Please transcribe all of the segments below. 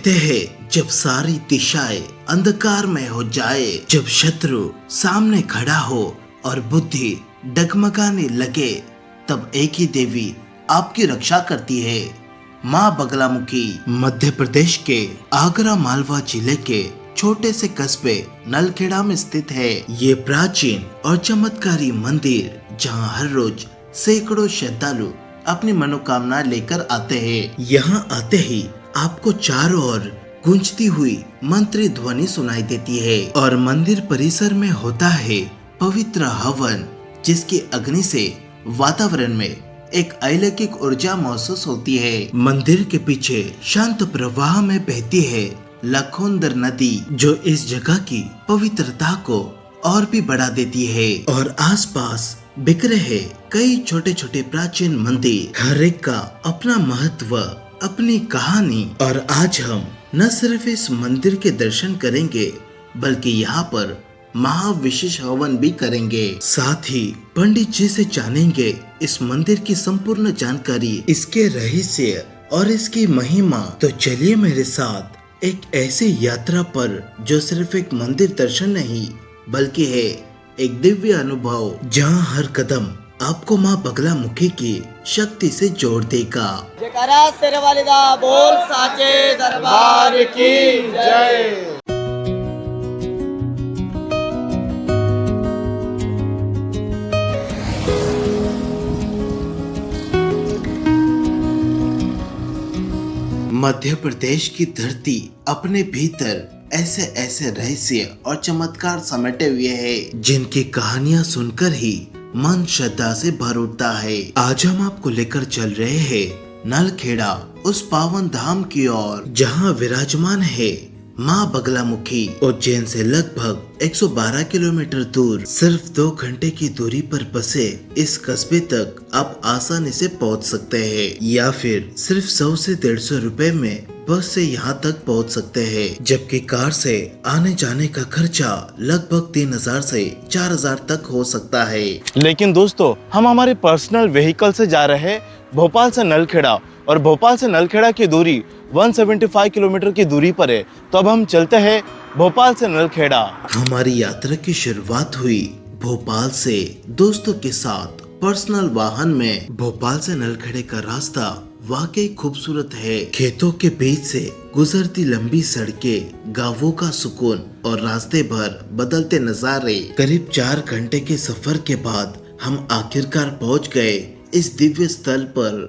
कहते हैं जब सारी दिशाएं अंधकार में हो जाए, जब शत्रु सामने खड़ा हो और बुद्धि डगमगाने लगे, तब एक ही देवी आपकी रक्षा करती है, माँ बगलामुखी। मध्य प्रदेश के आगरा मालवा जिले के छोटे से कस्बे नलखेड़ा में स्थित है ये प्राचीन और चमत्कारी मंदिर, जहाँ हर रोज सैकड़ों श्रद्धालु अपनी मनोकामना लेकर आते हैं। यहाँ आते ही आपको चारों ओर गूंजती हुई मंत्री ध्वनि सुनाई देती है और मंदिर परिसर में होता है पवित्र हवन, जिसकी अग्नि से वातावरण में एक अलौकिक ऊर्जा महसूस होती है। मंदिर के पीछे शांत प्रवाह में बहती है लखोंदर नदी, जो इस जगह की पवित्रता को और भी बढ़ा देती है। और आसपास बिखरे हैं कई छोटे छोटे प्राचीन मंदिर, हर एक का अपना महत्व, अपनी कहानी। और आज हम न सिर्फ इस मंदिर के दर्शन करेंगे, बल्कि यहाँ पर महाविशेष हवन भी करेंगे। साथ ही पंडित जी से जानेंगे इस मंदिर की संपूर्ण जानकारी, इसके रहस्य और इसकी महिमा। तो चलिए मेरे साथ एक ऐसी यात्रा पर जो सिर्फ एक मंदिर दर्शन नहीं, बल्कि है एक दिव्य अनुभव, जहाँ हर कदम आपको माँ बगलामुखी की शक्ति से जोड़ देगा। जयकारा शेरवाली दा बोल साचे दरबार की जय। मध्य प्रदेश की धरती अपने भीतर ऐसे ऐसे रहस्य और चमत्कार समेटे हुए है, जिनकी कहानियां सुनकर ही मन श्रद्धा से भर उठता है। आज हम आपको लेकर चल रहे हैं नलखेड़ा, उस पावन धाम की ओर जहां विराजमान है माँ बगलामुखी। उज्जैन से लगभग 112 किलोमीटर दूर, सिर्फ 2 घंटे की दूरी पर बसे इस कस्बे तक आप आसानी से पहुंच सकते हैं, या फिर सिर्फ 100 से 150 रुपए में बस से यहाँ तक पहुँच सकते हैं। जबकि कार से आने जाने का खर्चा लगभग 3000 से 4000 तक हो सकता है। लेकिन दोस्तों, हम हमारे पर्सनल व्हीकल से जा रहे हैं भोपाल से नलखेड़ा, और भोपाल से नलखेड़ा की दूरी 175 किलोमीटर की दूरी पर है। तो अब हम चलते हैं भोपाल से नलखेड़ा। हमारी यात्रा की शुरुआत हुई भोपाल से दोस्तों के साथ पर्सनल वाहन में। भोपाल से नलखेड़े का रास्ता वाकई खूबसूरत है। खेतों के बीच से गुजरती लंबी सड़कें, गांवों का सुकून और रास्ते भर बदलते नजारे। करीब 4 घंटे के सफर के बाद हम आखिरकार पहुंच गए इस दिव्य स्थल पर।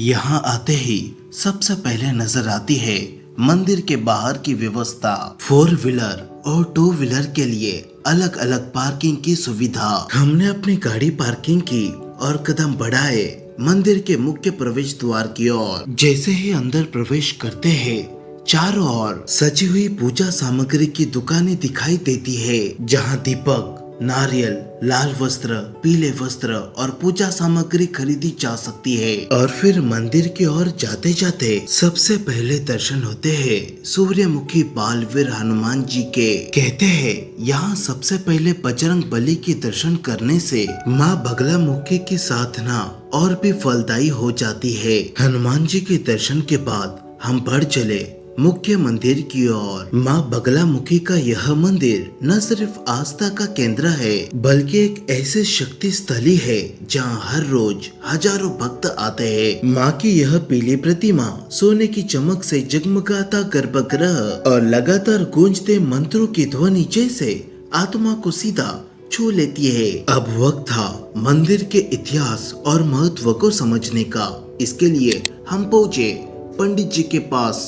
यहाँ आते ही सबसे पहले नजर आती है मंदिर के बाहर की व्यवस्था। 4 व्हीलर और 2 व्हीलर के लिए अलग अलग पार्किंग की सुविधा। हमने अपनी गाड़ी पार्किंग की और कदम बढ़ाए मंदिर के मुख्य प्रवेश द्वार की ओर। जैसे ही अंदर प्रवेश करते हैं, चारों ओर सजी हुई पूजा सामग्री की दुकानें दिखाई देती है, जहां दीपक, नारियल, लाल वस्त्र, पीले वस्त्र और पूजा सामग्री खरीदी जा सकती है। और फिर मंदिर की ओर जाते जाते सबसे पहले दर्शन होते हैं सूर्यमुखी बालवीर हनुमान जी के। कहते हैं यहाँ सबसे पहले बजरंग बली के दर्शन करने से माँ बगलामुखी की साधना और भी फलदायी हो जाती है। हनुमान जी के दर्शन के बाद हम बढ़ चले मुख्य मंदिर की ओर। माँ बगलामुखी का यह मंदिर न सिर्फ आस्था का केंद्र है, बल्कि एक ऐसे शक्ति स्थली है जहाँ हर रोज हजारों भक्त आते हैं। माँ की यह पीली प्रतिमा सोने की चमक से जगमगाता गर्भगृह और लगातार गूंजते मंत्रों की ध्वनि जैसे आत्मा को सीधा छू लेती है। अब वक्त था मंदिर के इतिहास और महत्व को समझने का। इसके लिए हम पहुँचे पंडित जी के पास।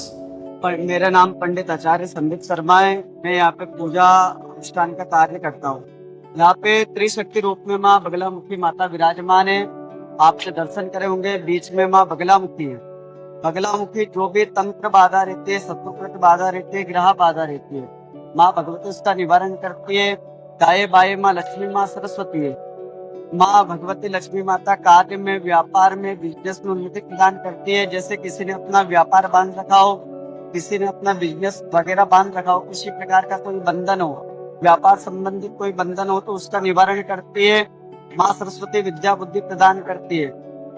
मेरा नाम पंडित आचार्य संदीप शर्मा है। मैं यहाँ पे पूजा अनुष्ठान का कार्य करता हूँ। यहाँ पे त्रिशक्ति रूप में माँ बगलामुखी माता विराजमान है। आपसे दर्शन करे होंगे, बीच में माँ बगलामुखी है। बगलामुखी जो भी तंत्र बाधा रहती है, शत्रुकृत बाधा रहती है, ग्रह बाधा रहती है, माँ भगवती उसका निवारण करती है। दाएं बाएं माँ लक्ष्मी, माँ सरस्वती है। माँ भगवती लक्ष्मी माता कार्य में, व्यापार में, बिजनेस में उन्नति प्रदान करती है। जैसे किसी ने अपना व्यापार बांध रखा हो, किसी ने अपना बिजनेस वगैरह बांध रखा हो, किसी प्रकार का कोई बंधन हो, व्यापार संबंधित कोई बंधन हो, तो उसका निवारण करती है। माँ सरस्वती विद्या बुद्धि प्रदान करती है।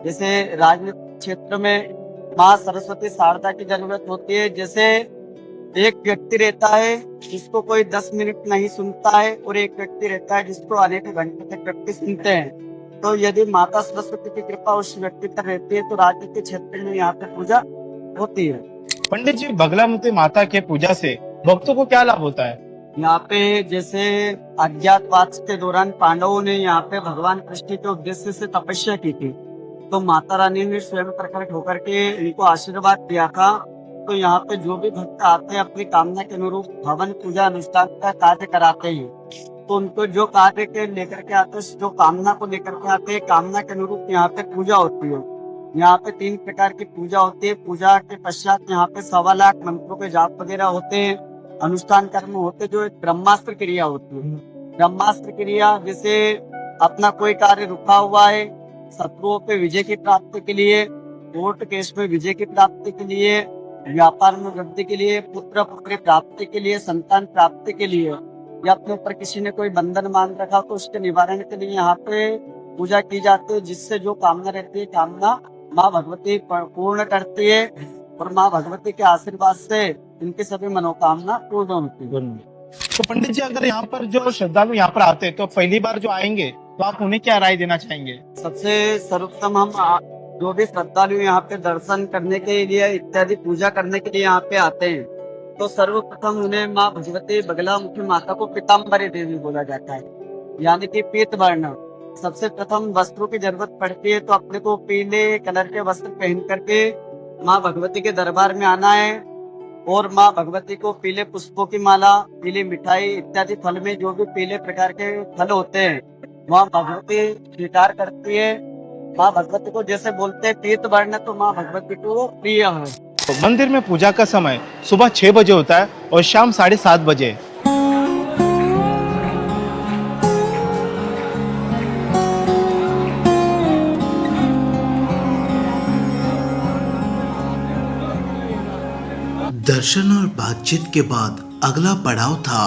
जैसे राजनीतिक क्षेत्र में माँ सरस्वती शारदा की जरूरत होती है। जैसे एक व्यक्ति रहता है जिसको कोई 10 मिनट नहीं सुनता है, और एक व्यक्ति रहता है जिसको अनेक घंटे तक व्यक्ति सुनते हैं। तो यदि माता सरस्वती की कृपा उस व्यक्ति पर रहती है तो राजनीतिक क्षेत्र में यहाँ पे पूजा होती है। पंडित जी, बगलामुखी माता के पूजा से भक्तों को क्या लाभ होता है? यहाँ पे जैसे अज्ञातवास के दौरान पांडवों ने यहाँ पे भगवान कृष्ण के उद्देश्य से तपस्या की थी, तो माता रानी ने स्वयं प्रकट होकर के इनको आशीर्वाद दिया था। तो यहाँ पे जो भी भक्त आते हैं अपनी कामना के अनुरूप हवन पूजा अनुष्ठान का कार्य कराते हैं। तो उनको जो कार्य के लेकर के आते हैं, जो कामना को लेकर के आते हैं, कामना के अनुरूप यहाँ पे पूजा होती है। यहाँ पे 3 प्रकार की पूजा होती है। पूजा के पश्चात यहाँ पे 1.25 लाख मंत्रों के जाप वगैरह होते हैं, अनुष्ठान कर्म होते, जो एक ब्रह्मास्त्र क्रिया होती है। ब्रह्मास्त्र क्रिया जैसे अपना कोई कार्य रुका हुआ है, शत्रुओं पे विजय की प्राप्ति के लिए, कोर्ट केस में विजय की प्राप्ति के लिए, व्यापार में वृद्धि के लिए, पुत्र पुत्री प्राप्ति के लिए, संतान प्राप्ति के लिए, या अपने ऊपर किसी ने कोई बंधन मान रखा तो उसके निवारण के लिए यहाँ पे पूजा की जाती है। जिससे जो कामना रहती है, कामना माँ भगवती पूर्ण करती है, और माँ भगवती के आशीर्वाद से इनकी सभी मनोकामना पूर्ण होती है। तो पंडित जी, अगर यहाँ पर जो श्रद्धालु यहाँ पर आते हैं तो पहली बार जो आएंगे तो आप उन्हें क्या राय देना चाहेंगे? सबसे सर्वोत्तम हम जो भी श्रद्धालु यहाँ पे दर्शन करने के लिए इत्यादि पूजा करने के लिए यहाँ पे आते हैं, तो सर्वप्रथम उन्हें माँ भगवती बगलामुखी माता को पीताम्बरी देवी बोला जाता है, यानी कि पीत वर्ण। सबसे प्रथम वस्त्रों की जरूरत पड़ती है, तो अपने को पीले कलर के वस्त्र पहन करके माँ भगवती के दरबार में आना है, और माँ भगवती को पीले पुष्पों की माला, पीली मिठाई इत्यादि फल में जो भी पीले प्रकार के फल होते हैं माँ भगवती स्वीकार करती है। माँ भगवती को जैसे बोलते हैं पीत वर्ण, तो माँ भगवती को प्रिय है। तो मंदिर में पूजा का समय सुबह 6 बजे होता है और शाम 7:30 बजे। दर्शन और बातचीत के बाद अगला पड़ाव था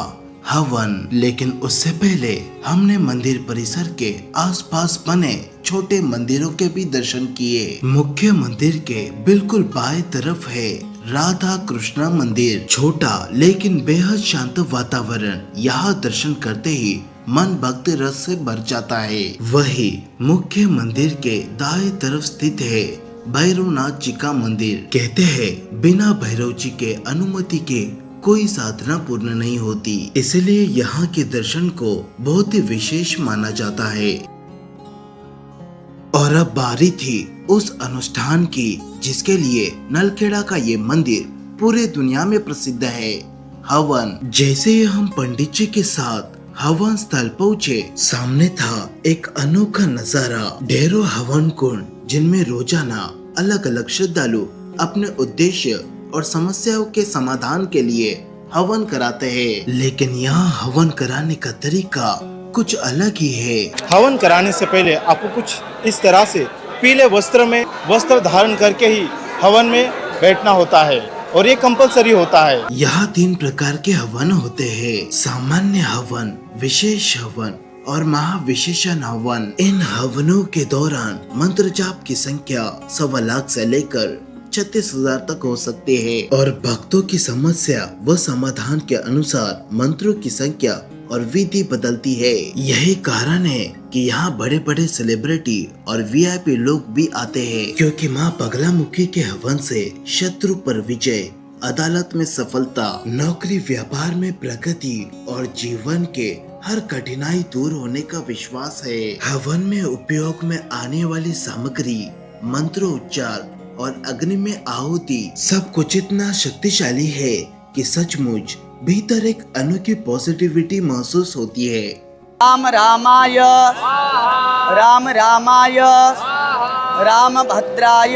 हवन। लेकिन उससे पहले हमने मंदिर परिसर के आसपास बने छोटे मंदिरों के भी दर्शन किए। मुख्य मंदिर के बिल्कुल बाएं तरफ है राधा कृष्णा मंदिर। छोटा लेकिन बेहद शांत वातावरण, यहाँ दर्शन करते ही मन भक्ति रस से भर जाता है। वही मुख्य मंदिर के दाएं तरफ स्थित है भैरवनाथ जी का मंदिर। कहते हैं बिना भैरव जी के अनुमति के कोई साधना पूर्ण नहीं होती, इसलिए यहाँ के दर्शन को बहुत ही विशेष माना जाता है। और अब बारी थी उस अनुष्ठान की जिसके लिए नलखेड़ा का ये मंदिर पूरे दुनिया में प्रसिद्ध है, हवन। जैसे ही हम पंडित जी के साथ हवन स्थल पहुँचे, सामने था एक अनोखा नजारा। ढेरों हवन कुंड जिनमें रोजाना अलग अलग श्रद्धालु अपने उद्देश्य और समस्याओं के समाधान के लिए हवन कराते हैं। लेकिन यहाँ हवन कराने का तरीका कुछ अलग ही है। हवन कराने से पहले आपको कुछ इस तरह से पीले वस्त्र धारण करके ही हवन में बैठना होता है, और ये कंपलसरी होता है। यहाँ 3 प्रकार के हवन होते हैं, सामान्य हवन, विशेष हवन और महाविशेषण हवन। इन हवनों के दौरान मंत्र जाप की संख्या 1.25 लाख से लेकर 36,000 तक हो सकती है, और भक्तों की समस्या व समाधान के अनुसार मंत्रों की संख्या और विधि बदलती है। यही कारण है कि यहाँ बड़े बड़े सेलिब्रिटी और वीआईपी लोग भी आते हैं, क्योंकि माँ बगलामुखी के हवन से शत्रु पर विजय, अदालत में सफलता, नौकरी व्यापार में प्रगति और जीवन के हर कठिनाई दूर होने का विश्वास है। हवन में उपयोग में आने वाली सामग्री, मंत्रोच्चार और अग्नि में आहुति सब कुछ इतना शक्तिशाली है कि सचमुच भीतर एक अनोखी पॉजिटिविटी महसूस होती है। राम रामाय राम रामाय राम भद्राय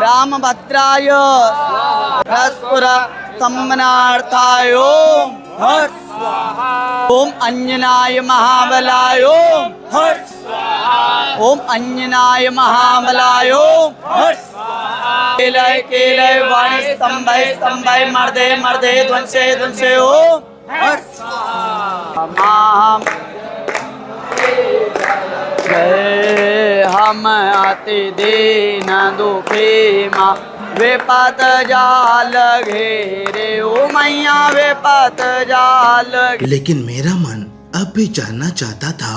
राम भद्राय हस्पुर सम्मनार्थाय ओम अंजनाय महाबलाय ओम अंजनाय महाबलाय केलय केलय वाणी स्तंभय स्तंभय मर्दे मर्दे ध्वंसे ध्वंसे ओम जय हा राम आते दीन दुखी माँ वे पात जाल घेरे ओ मैया वे पात जाल। लेकिन मेरा मन अब भी जानना चाहता था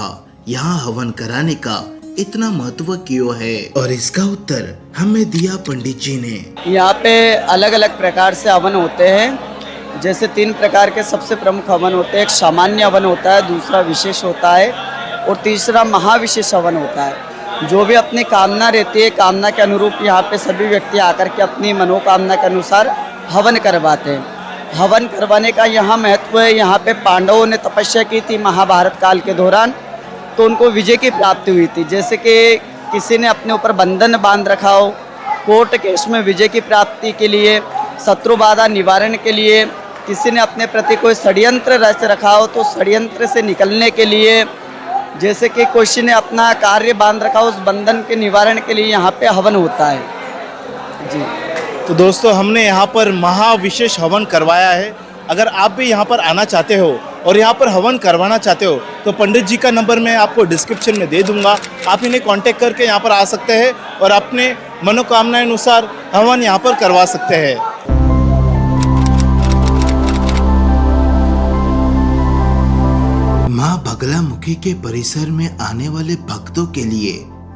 यहाँ हवन कराने का इतना महत्व क्यों है, और इसका उत्तर हमें दिया पंडित जी ने। यहाँ पे अलग अलग प्रकार से हवन होते हैं। जैसे 3 प्रकार के सबसे प्रमुख हवन होते हैं। एक सामान्य हवन होता है, दूसरा विशेष होता है और तीसरा महाविशेष हवन होता है। जो भी अपनी कामना रहती है, कामना के अनुरूप यहाँ पे सभी व्यक्ति आकर के अपनी मनोकामना के अनुसार हवन करवाते हैं। हवन करवाने का यहाँ महत्व है। यहाँ पे पांडवों ने तपस्या की थी महाभारत काल के दौरान, तो उनको विजय की प्राप्ति हुई थी। जैसे कि किसी ने अपने ऊपर बंधन बांध रखा हो, कोर्ट केस में विजय की प्राप्ति के लिए, शत्रु बाधा निवारण के लिए, किसी ने अपने प्रति कोई षड्यंत्र रच रखा हो तो षड्यंत्र से निकलने के लिए, जैसे कि किसी ने अपना कार्य बांध रखा हो उस बंधन के निवारण के लिए यहाँ पे हवन होता है जी। तो दोस्तों हमने यहाँ पर महाविशेष हवन करवाया है। अगर आप भी यहाँ पर आना चाहते हो और यहाँ पर हवन करवाना चाहते हो तो पंडित जी का नंबर मैं आपको डिस्क्रिप्शन में दे दूँगा। आप इन्हें कांटेक्ट करके यहाँ पर आ सकते हैं और अपने मनोकामना अनुसार हवन यहाँ पर करवा सकते हैं। माँ बगलामुखी के परिसर में आने वाले भक्तों के लिए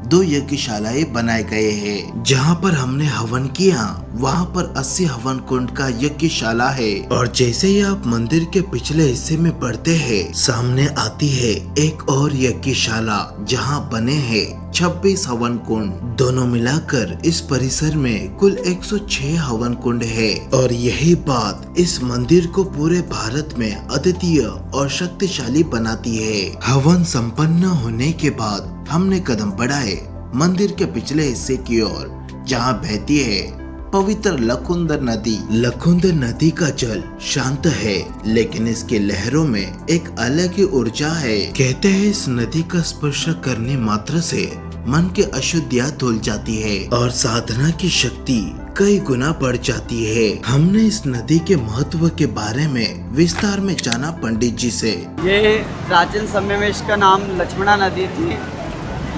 2 यज्ञशालाएं बनाए गए हैं। जहाँ पर हमने हवन किया वहाँ पर 80 हवन कुंड का यज्ञशाला है, और जैसे ही आप मंदिर के पिछले हिस्से में बढ़ते हैं सामने आती है एक और यज्ञशाला जहाँ बने हैं 26 हवन कुंड। दोनों मिलाकर इस परिसर में कुल 106 हवन कुंड है, और यही बात इस मंदिर को पूरे भारत में अद्वितीय और शक्तिशाली बनाती है। हवन संपन्न होने के बाद हमने कदम बढ़ाए मंदिर के पिछले हिस्से की ओर, जहाँ बहती है पवित्र लखुंदर नदी। लखुंदर नदी का जल शांत है, लेकिन इसकी लहरों में एक अलग ही ऊर्जा है। कहते हैं इस नदी का स्पर्श करने मात्र से मन की अशुद्धियाँ धुल जाती है और साधना की शक्ति कई गुना बढ़ जाती है। हमने इस नदी के महत्व के बारे में विस्तार में जाना पंडित जी से। ये प्राचीन समय में इसका नाम लक्ष्मणा नदी थी,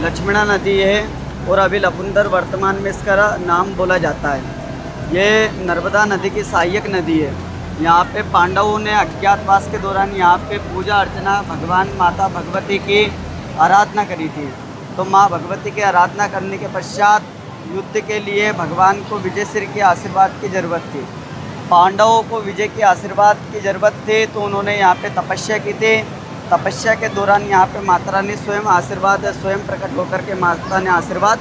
लक्ष्मणा नदी है, और अभी लखुंदर वर्तमान में इसका नाम बोला जाता है। ये नर्मदा नदी की सहायक नदी है। यहाँ पे पांडवों ने अज्ञातवास के दौरान यहाँ पे पूजा अर्चना भगवान माता भगवती की आराधना करी थी। तो माँ भगवती की आराधना करने के पश्चात युद्ध के लिए भगवान को विजय श्री के आशीर्वाद की ज़रूरत थी। पांडवों को विजय के आशीर्वाद की ज़रूरत थी, तो उन्होंने यहाँ पे तपस्या की थी। तपस्या के दौरान यहाँ पे माता रानी स्वयं प्रकट होकर के माता ने आशीर्वाद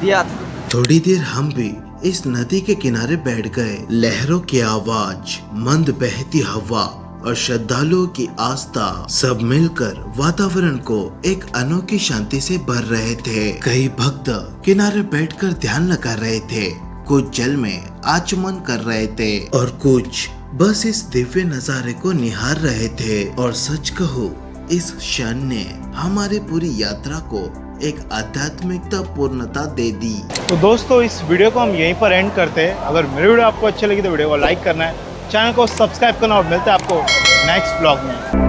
दिया था। थोड़ी देर हम भी इस नदी के किनारे बैठ गए। लहरों की आवाज, मंद बहती हवा और श्रद्धालुओं की आस्था सब मिलकर वातावरण को एक अनोखी शांति से भर रहे थे। कई भक्त किनारे बैठकर ध्यान लगा रहे थे, कुछ जल में आचमन कर रहे थे और कुछ बस इस दिव्य नजारे को निहार रहे थे। और सच कहूं, इस क्षण ने हमारी पूरी यात्रा को एक आध्यात्मिकता पूर्णता दे दी। तो दोस्तों इस वीडियो को हम यहीं पर एंड करते हैं। अगर मेरी वीडियो आपको अच्छी लगी तो वीडियो को लाइक करना है, चैनल को सब्सक्राइब करना, और मिलते हैं आपको नेक्स्ट ब्लॉग में।